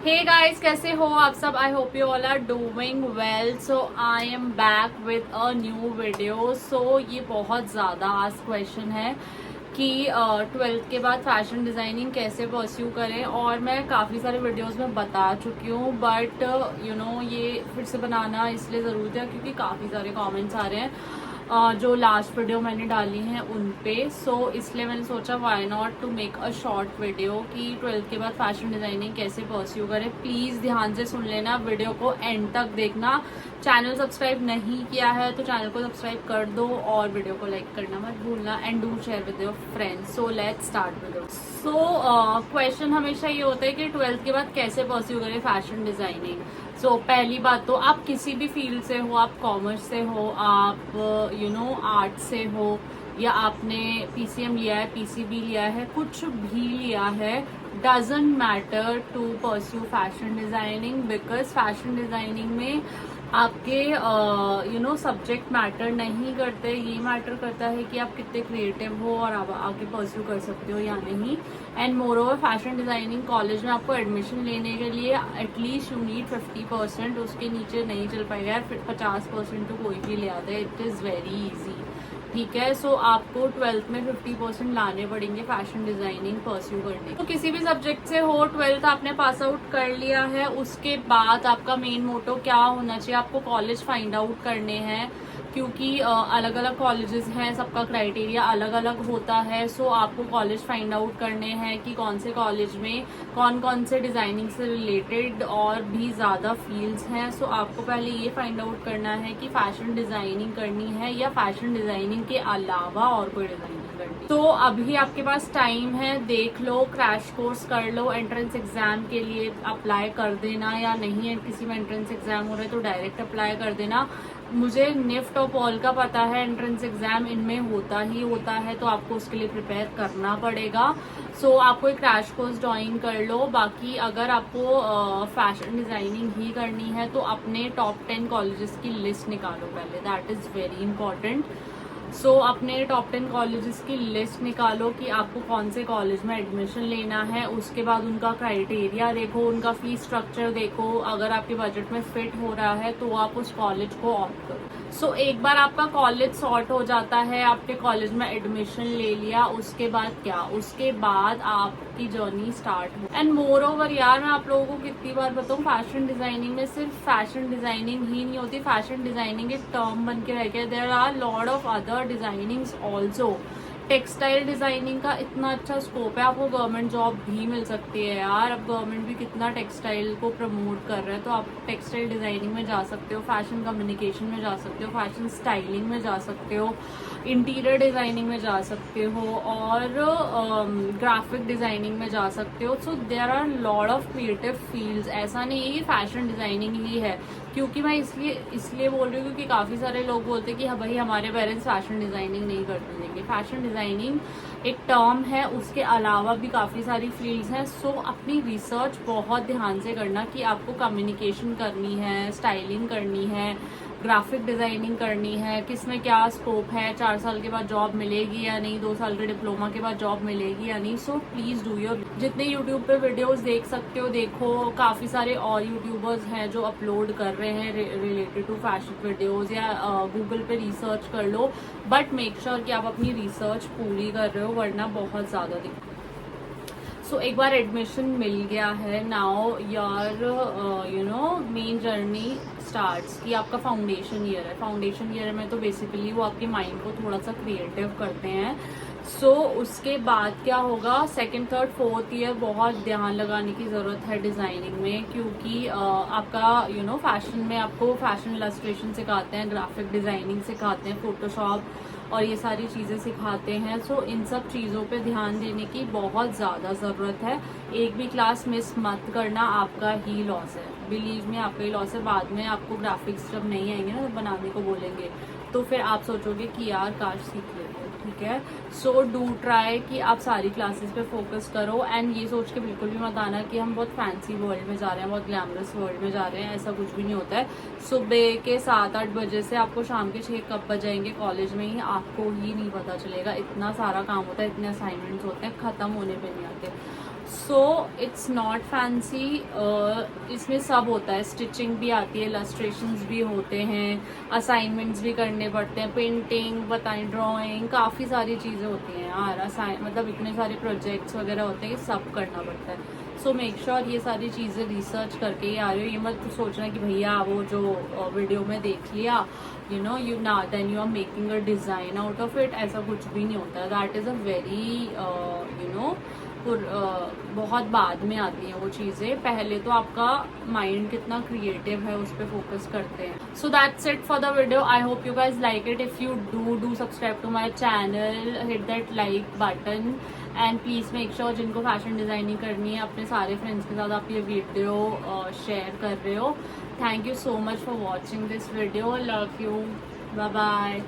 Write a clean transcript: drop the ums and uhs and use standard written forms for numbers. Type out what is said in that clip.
Hey guys, कैसे हो आप सब? I hope you all are doing well. So I am back with a new video. So ये बहुत ज़्यादा आस्क्ड क्वेश्चन है कि 12th के बाद फैशन डिज़ाइनिंग कैसे परस्यू करें, और मैं काफ़ी सारे वीडियोस में बता चुकी हूँ, बट ये फिर से बनाना इसलिए ज़रूरी था क्योंकि काफ़ी सारे कमेंट्स आ रहे हैं जो लास्ट वीडियो मैंने डाली हैं उन पे। सो इसलिए मैंने सोचा why not to make a short video कि 12th के बाद फैशन डिज़ाइनिंग कैसे परस्यू करें। प्लीज़ ध्यान से सुन लेना, वीडियो को एंड तक देखना। चैनल सब्सक्राइब नहीं किया है तो चैनल को सब्सक्राइब कर दो और वीडियो को लाइक करना मत भूलना, and do share with your friends. So let's start with it. So question हमेशा ये होता है कि 12th के बाद कैसे परस्यू करें फैशन डिज़ाइनिंग। सो पहली बात तो आप किसी भी फील्ड से हो, आप कॉमर्स से हो, आप आर्ट से हो, या आपने पीसीएम लिया है, पीसीबी लिया है, कुछ भी लिया है, doesn't matter to pursue fashion designing, because fashion designing में आपके सब्जेक्ट मैटर नहीं करते। ये मैटर करता है कि आप कितने क्रिएटिव हो और आप आगे परस्यू कर सकते हो या नहीं। And more over fashion designing college में आपको एडमिशन लेने के लिए एटलीस्ट यू नीड 50%, उसके नीचे नहीं चल पाएगा यार। 50% तो कोई भी ले आता है, इट इज़ वेरी ईजी। ठीक है, सो आपको 12th में 50% लाने पड़ेंगे फैशन डिजाइनिंग परस्यू करने। तो किसी भी सब्जेक्ट से हो, 12th आपने पास आउट कर लिया है, उसके बाद आपका मेन मोटो क्या होना चाहिए? आपको कॉलेज फाइंड आउट करने हैं, क्योंकि अलग अलग कॉलेजेस हैं, सबका क्राइटेरिया अलग अलग होता है। सो आपको कॉलेज फाइंड आउट करने हैं कि कौन से कॉलेज में कौन कौन से डिज़ाइनिंग से रिलेटेड और भी ज़्यादा फील्ड्स हैं। सो आपको पहले ये फाइंड आउट करना है कि फैशन डिज़ाइनिंग करनी है या फैशन डिज़ाइनिंग के अलावा और कोई डिज़ाइनिंग करनी है। तो अभी आपके पास टाइम है, देख लो, क्रैश कोर्स कर लो। एंट्रेंस एग्जाम के लिए अप्लाई कर देना, या नहीं है किसी में एंट्रेंस एग्जाम हो रहा है तो डायरेक्ट अप्लाई कर देना। मुझे निफ्ट और पॉल का पता है, एंट्रेंस एग्जाम इनमें होता ही होता है, तो आपको उसके लिए प्रिपेयर करना पड़ेगा। सो आपको एक क्रैश कोर्स ज्वाइन कर लो। बाकी अगर आपको फैशन डिज़ाइनिंग ही करनी है तो अपने टॉप 10 कॉलेजेस की लिस्ट निकालो पहले, दैट इज़ वेरी इंपॉर्टेंट। सो अपने टॉप 10 कॉलेजेस की लिस्ट निकालो कि आपको कौन से कॉलेज में एडमिशन लेना है। उसके बाद उनका क्राइटेरिया देखो, उनका फीस स्ट्रक्चर देखो, अगर आपके बजट में फिट हो रहा है तो आप उस कॉलेज को ऑप्ट करो। सो एक बार आपका कॉलेज सॉर्ट हो जाता है, आपके कॉलेज में एडमिशन ले लिया, उसके बाद क्या? उसके बाद आपकी जर्नी स्टार्ट हो। एंड मोर ओवर यार, मैं आप लोगों को कितनी बार बताऊँ, फैशन डिजाइनिंग में सिर्फ फैशन डिजाइनिंग ही नहीं होती। फैशन डिजाइनिंग एक टर्म बन के रह गया। There are lot of other designings also. Textile designing का इतना अच्छा स्कोप है, आपको गवर्नमेंट जॉब भी मिल सकती है यार। अब गवर्नमेंट भी कितना टेक्सटाइल को प्रमोट कर रहा है, तो आप टेक्सटाइल डिजाइनिंग में जा सकते हो, फैशन कम्युनिकेशन में जा सकते हो, फैशन स्टाइलिंग में जा सकते हो, इंटीरियर डिजाइनिंग में जा सकते हो, और ग्राफिक डिजाइनिंग में जा सकते हो। So there are lot of creative fields. ऐसा नहीं है कि फैशन डिजाइनिंग ही है, क्योंकि मैं इसलिए बोल रही हूँ क्योंकि काफ़ी सारे लोग बोलते हैं कि हाँ भाई, हमारे पेरेंट्स फैशन डिज़ाइनिंग नहीं करते देंगे। फैशन डिज़ाइनिंग एक टर्म है, उसके अलावा भी काफ़ी सारी फील्ड्स हैं। सो अपनी रिसर्च बहुत ध्यान से करना कि आपको कम्युनिकेशन करनी है, स्टाइलिंग करनी है, ग्राफिक डिज़ाइनिंग करनी है, किस में क्या स्कोप है, 4 साल के बाद जॉब मिलेगी या नहीं, 2 साल के डिप्लोमा के बाद जॉब मिलेगी या नहीं। सो प्लीज़ डू योर, जितने यूट्यूब पे वीडियोस देख सकते हो देखो। काफ़ी सारे और यूट्यूबर्स हैं जो अपलोड कर रहे हैं रिलेटेड टू फैशन वीडियोस, या गूगल पे रिसर्च कर लो, बट मेक श्योर कि आप अपनी रिसर्च पूरी कर रहे हो, वरना बहुत ज़्यादा दिक्कत। सो एक बार एडमिशन मिल गया है, now your main journey starts कि आपका फाउंडेशन ईयर है। फाउंडेशन ईयर में तो बेसिकली वो आपके माइंड को थोड़ा सा क्रिएटिव करते हैं। सो उसके बाद क्या होगा, सेकंड, थर्ड, फोर्थ ईयर बहुत ध्यान लगाने की ज़रूरत है डिज़ाइनिंग में, क्योंकि आपका फैशन में आपको फैशन इलस्ट्रेशन सिखाते हैं, ग्राफिक डिज़ाइनिंग सिखाते हैं, फोटोशॉप और ये सारी चीज़ें सिखाते हैं। सो इन सब चीज़ों पे ध्यान देने की बहुत ज़्यादा ज़रूरत है। एक भी क्लास मिस मत करना, आपका ही लॉस है, बिलीव में आपका ही लॉस है। बाद में आपको ग्राफिक्स जब नहीं आएंगे ना, बनाने को बोलेंगे, तो फिर आप सोचोगे कि यार काश सीख लेते। ठीक है, सो डू ट्राई कि आप सारी क्लासेस पे फोकस करो, एंड ये सोच के बिल्कुल भी मत आना कि हम बहुत फैंसी वर्ल्ड में जा रहे हैं, बहुत ग्लैमरस वर्ल्ड में जा रहे हैं। ऐसा कुछ भी नहीं होता है। सुबह के 7-8 बजे से आपको शाम के 6 कब बजाएंगे कॉलेज में ही आपको ही नहीं पता चलेगा। इतना सारा काम होता है, इतने असाइनमेंट्स होते हैं, ख़त्म होने पे नहीं आते। सो इट्स नॉट फैंसी, इसमें सब होता है, स्टिचिंग भी आती है, इलस्ट्रेशंस भी होते हैं, असाइनमेंट्स भी करने पड़ते हैं, पेंटिंग बताएं, ड्राइंग, काफ़ी सारी चीज़ें होती हैं यार, मतलब इतने सारे प्रोजेक्ट्स वगैरह होते हैं, सब करना पड़ता है। सो मेक श्योर ये सारी चीज़ें रिसर्च करके ही आ रही हो, ये मत सोचना कि भैया वो जो वीडियो में देख लिया यू ना then you are making a design out of it, ऐसा कुछ भी नहीं होता। दैट इज़ अ वेरी बहुत बाद में आती हैं वो चीज़ें, पहले तो आपका माइंड कितना क्रिएटिव है उस पर फोकस करते हैं। So that's it for the video, I hope you guys like it. If you do subscribe to my channel, hit that like button and please make sure जिनको फैशन डिज़ाइनिंग करनी है अपने सारे फ्रेंड्स के साथ आप ये वीडियो शेयर कर रहे हो। Thank you so much for watching this video, love you, bye bye.